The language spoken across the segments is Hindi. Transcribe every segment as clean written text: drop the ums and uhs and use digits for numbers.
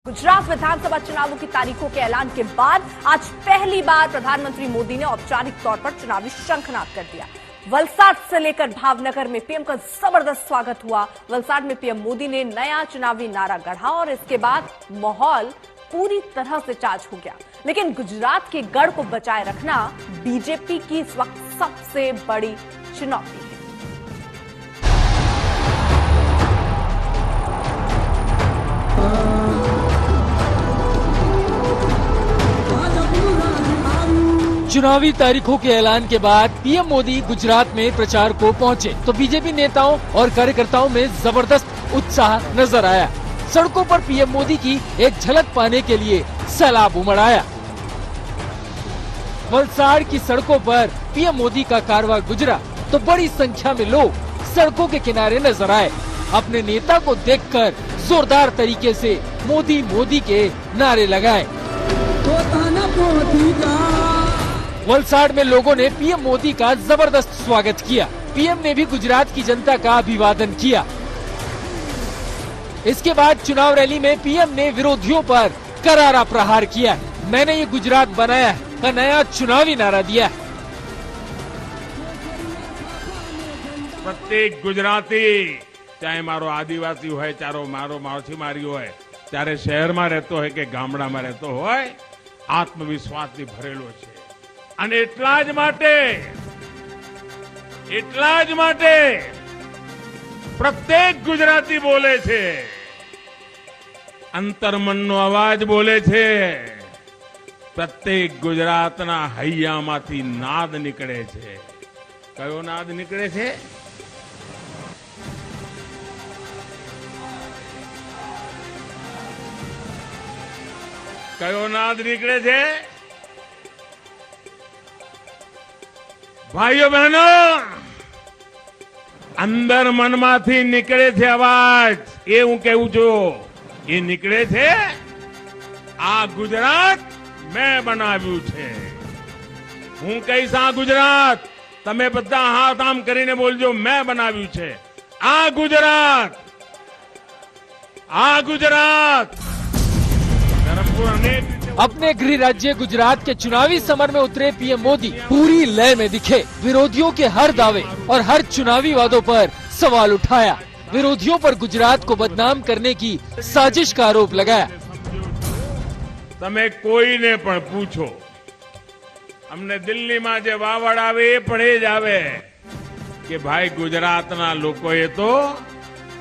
गुजरात विधानसभा चुनावों की तारीखों के ऐलान के बाद आज पहली बार प्रधानमंत्री मोदी ने औपचारिक तौर पर चुनावी शंखनाद कर दिया। वलसाड से लेकर भावनगर में पीएम का जबरदस्त स्वागत हुआ। वलसाड में पीएम मोदी ने नया चुनावी नारा गढ़ा और इसके बाद माहौल पूरी तरह से चार्ज हो गया। लेकिन गुजरात के गढ़ को बचाए रखना बीजेपी की इस वक्त सबसे बड़ी चुनौती है। चुनावी तारीखों के ऐलान के बाद पीएम मोदी गुजरात में प्रचार को पहुंचे तो बीजेपी नेताओं और कार्यकर्ताओं में जबरदस्त उत्साह नजर आया। सड़कों पर पीएम मोदी की एक झलक पाने के लिए सैलाब उमड़ आया। वलसाड की सड़कों पर पीएम मोदी का कारवां गुजरा तो बड़ी संख्या में लोग सड़कों के किनारे नजर आए। अपने नेता को देखकर जोरदार तरीके से मोदी मोदी के नारे लगाए। वलसाड में लोगों ने पीएम मोदी का जबरदस्त स्वागत किया। पीएम ने भी गुजरात की जनता का अभिवादन किया। इसके बाद चुनाव रैली में पीएम ने विरोधियों पर करारा प्रहार किया। मैंने ये गुजरात बनाया है का नया चुनावी नारा दिया। प्रत्येक गुजराती, चाहे मारो आदिवासी हो, चारो मारो माछीमारी हो, चाहे शहर में रहते हो कि गामड़ा में रहते हो, आत्मविश्वास થી ભરેલો છે। અને એટલા જ માટે પ્રત્યેક ગુજરાતી બોલે છે, અંતર્મનનો અવાજ બોલે છે। પ્રત્યેક ગુજરાતના હૈયામાંથી નાદ નીકળે છે। કયો નાદ નીકળે છે? કયો નાદ નીકળે છે? ભાઈઓ બહેનો, અંદર મનમાંથી નીકળે છે અવાજ, એ હું કહું છું। એ નીકળે છે, આ ગુજરાત મેં બનાવ્યું છે। હું કહીશ આ ગુજરાત, તમે બધા હાથ આમ કરીને બોલજો, મેં બનાવ્યું છે। આ ગુજરાત, આ ગુજરાત। ધરમપુર અનેક अपने गृह राज्य गुजरात के चुनावी समर में उतरे पीएम मोदी पूरी लय में दिखे। विरोधियों के हर दावे और हर चुनावी वादों पर सवाल उठाया। विरोधियों पर गुजरात को बदनाम करने की साजिश का आरोप लगाया। તમે કોઈને પણ પૂછો, અમને દિલ્હીમાં જે વાવડ આવે એ પણ એ જ આવે કે ભાઈ ગુજરાતના લોકોએ તો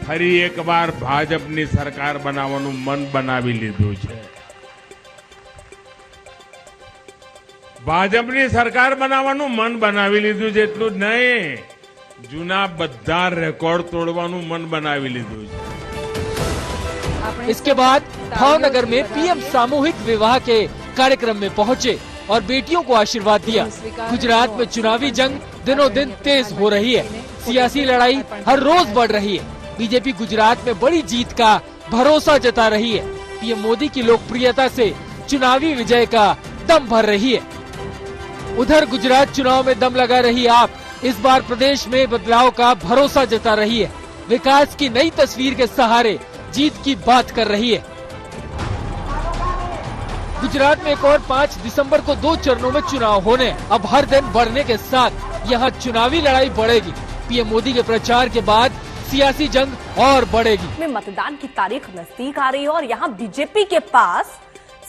ફરી એકવાર ભાજપની સરકાર બનાવવાનું મન બનાવી લીધું છે। ભાજપની સરકાર બનાવવાનું મન બનાવી લીધું છે। એટલું જ નહીં, જૂના બધા રેકોર્ડ તોડવાનું મન બનાવી લીધું છે। इसके बाद भावनगर में पीएम सामूहिक विवाह के कार्यक्रम में पहुंचे और बेटियों को आशीर्वाद दिया। गुजरात में चुनावी जंग दिनों दिन तेज हो रही है। सियासी लड़ाई हर रोज बढ़ रही है। बीजेपी गुजरात में बड़ी जीत का भरोसा जता रही है। पीएम मोदी की लोकप्रियता से चुनावी विजय का दम भर रही है। उधर गुजरात चुनाव में दम लगा रही आप इस बार प्रदेश में बदलाव का भरोसा जता रही है। विकास की नई तस्वीर के सहारे जीत की बात कर रही है। गुजरात में एक और 5 दिसंबर को 2 चरणों में चुनाव होने। अब हर दिन बढ़ने के साथ यहाँ चुनावी लड़ाई बढ़ेगी। पीएम मोदी के प्रचार के बाद सियासी जंग और बढ़ेगी। में मतदान की तारीख नजदीक आ रही है और यहाँ बीजेपी के पास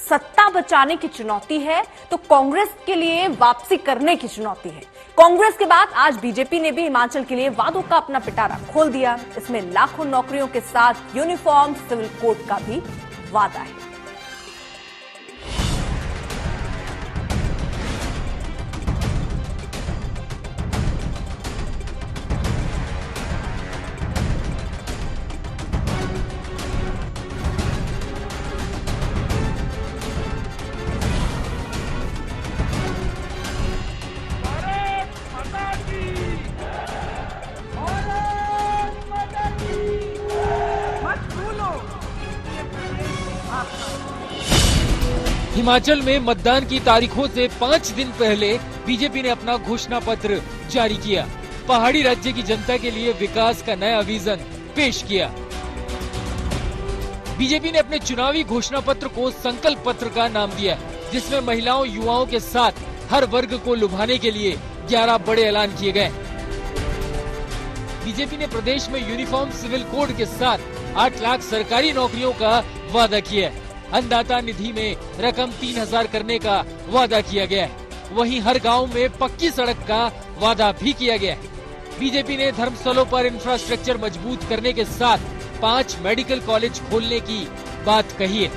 सत्ता बचाने की चुनौती है तो कांग्रेस के लिए वापसी करने की चुनौती है। कांग्रेस के बाद आज बीजेपी ने भी हिमाचल के लिए वादों का अपना पिटारा खोल दिया। इसमें लाखों नौकरियों के साथ यूनिफॉर्म सिविल कोड का भी वादा है। हिमाचल में मतदान की तारीखों से 5 दिन पहले बीजेपी ने अपना घोषणा पत्र जारी किया। पहाड़ी राज्य की जनता के लिए विकास का नया विजन पेश किया। बीजेपी ने अपने चुनावी घोषणा पत्र को संकल्प पत्र का नाम दिया, जिसमें महिलाओं युवाओं के साथ हर वर्ग को लुभाने के लिए 11 बड़े ऐलान किए गए। बीजेपी ने प्रदेश में यूनिफॉर्म सिविल कोड के साथ 8 लाख सरकारी नौकरियों का वादा किया है। अन्नदाता निधि में रकम 3000 करने का वादा किया गया है। वहीं हर गांव में पक्की सड़क का वादा भी किया गया है। बीजेपी ने धर्मस्थलों पर इंफ्रास्ट्रक्चर मजबूत करने के साथ 5 मेडिकल कॉलेज खोलने की बात कही है।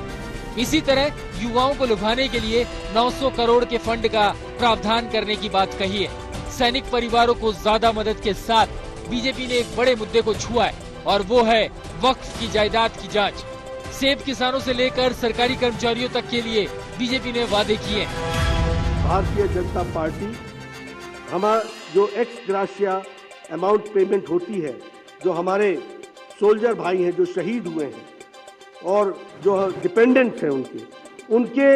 इसी तरह युवाओं को लुभाने के लिए 900 करोड़ के फंड का प्रावधान करने की बात कही है। सैनिक परिवारों को ज्यादा मदद के साथ बीजेपी ने एक बड़े मुद्दे को छुआ है और वो है वक्फ की जायदाद की जांच। सेब किसानों से लेकर सरकारी कर्मचारियों तक के लिए बीजेपी ने वादे किए। भारतीय जनता पार्टी हमारा जो एक्स ग्राशिया अमाउंट पेमेंट होती है, जो हमारे सोल्जर भाई हैं जो शहीद हुए हैं और जो डिपेंडेंट्स हैं उनके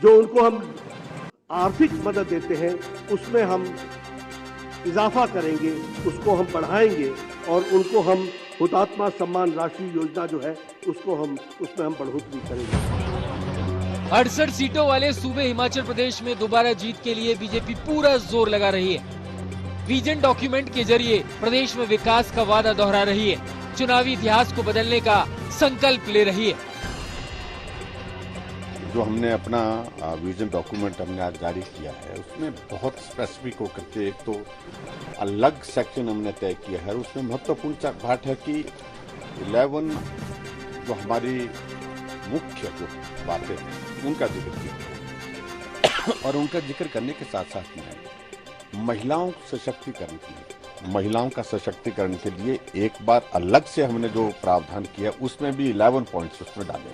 जो उनको हम आर्थिक मदद देते हैं उसमें हम इजाफा करेंगे, उसको हम बढ़ाएंगे और उनको हम हुतात्मा सम्मान राशि योजना जो है उसमें हम बढ़ोतरी करेंगे। 68 सीटों वाले सूबे हिमाचल प्रदेश में दोबारा जीत के लिए बीजेपी पूरा जोर लगा रही है। विजन डॉक्यूमेंट के जरिए प्रदेश में विकास का वादा दोहरा रही है, चुनावी इतिहास को बदलने का संकल्प ले रही है। जो हमने अपना विजन डॉक्यूमेंट हमने आज जारी किया है उसमें बहुत स्पेसिफिक होकर के एक तो अलग सेक्शन हमने तय किया है। उसमें महत्वपूर्ण बात है कि 11 जो हमारी मुख्य जो बातें हैं उनका जिक्र किया और उनका जिक्र करने के साथ साथ में महिलाओं सशक्तिकरण के लिए, महिलाओं का सशक्तिकरण के लिए एक बार अलग से हमने जो प्रावधान किया उसमें भी 11 पॉइंट्स उसमें डाले।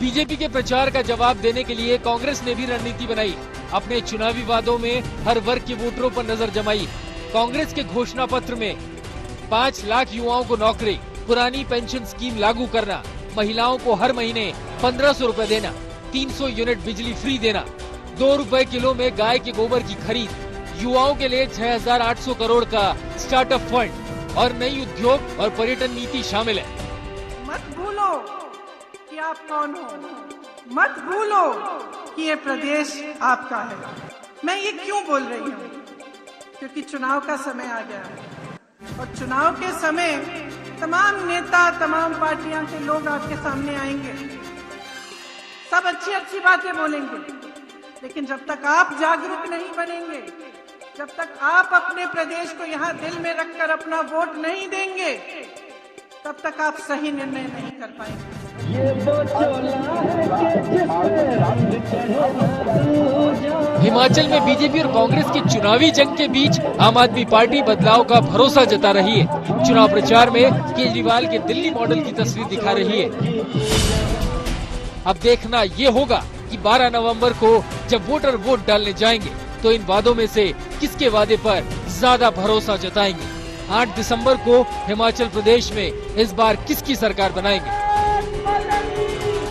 बीजेपी के प्रचार का जवाब देने के लिए कांग्रेस ने भी रणनीति बनाई। अपने चुनावी वादों में हर वर्ग के वोटरों पर नजर जमाई। कांग्रेस के घोषणा पत्र में 5 लाख युवाओं को नौकरी, पुरानी पेंशन स्कीम लागू करना, महिलाओं को हर महीने 1500 रुपए देना, 300 यूनिट बिजली फ्री देना, 2 रुपए किलो में गाय के गोबर की खरीद, युवाओं के लिए 6800 करोड़ का स्टार्टअप फंड और नई उद्योग और पर्यटन नीति शामिल है। मत भूलो कि आप कौन हो, मत भूलो कि ये प्रदेश आपका है। मैं ये क्यों बोल रही हूँ? क्योंकि चुनाव का समय आ गया है और चुनाव के समय तमाम नेता, तमाम पार्टियां के लोग आपके सामने आएंगे, सब अच्छी अच्छी बातें बोलेंगे, लेकिन जब तक आप जागरूक नहीं बनेंगे, जब तक आप अपने प्रदेश को यहाँ दिल में रखकर अपना वोट नहीं देंगे, तब तक आप सही निर्णय नहीं कर पाएंगे। हिमाचल में बीजेपी और कांग्रेस की चुनावी जंग के बीच आम आदमी पार्टी बदलाव का भरोसा जता रही है। चुनाव प्रचार में केजरीवाल के दिल्ली मॉडल की तस्वीर दिखा रही है। अब देखना ये होगा कि 12 नवंबर को जब वोटर वोट डालने जाएंगे तो इन वादों में से किसके वादे पर ज्यादा भरोसा जताएंगे। 8 दिसंबर को हिमाचल प्रदेश में इस बार किसकी सरकार बनाएंगे।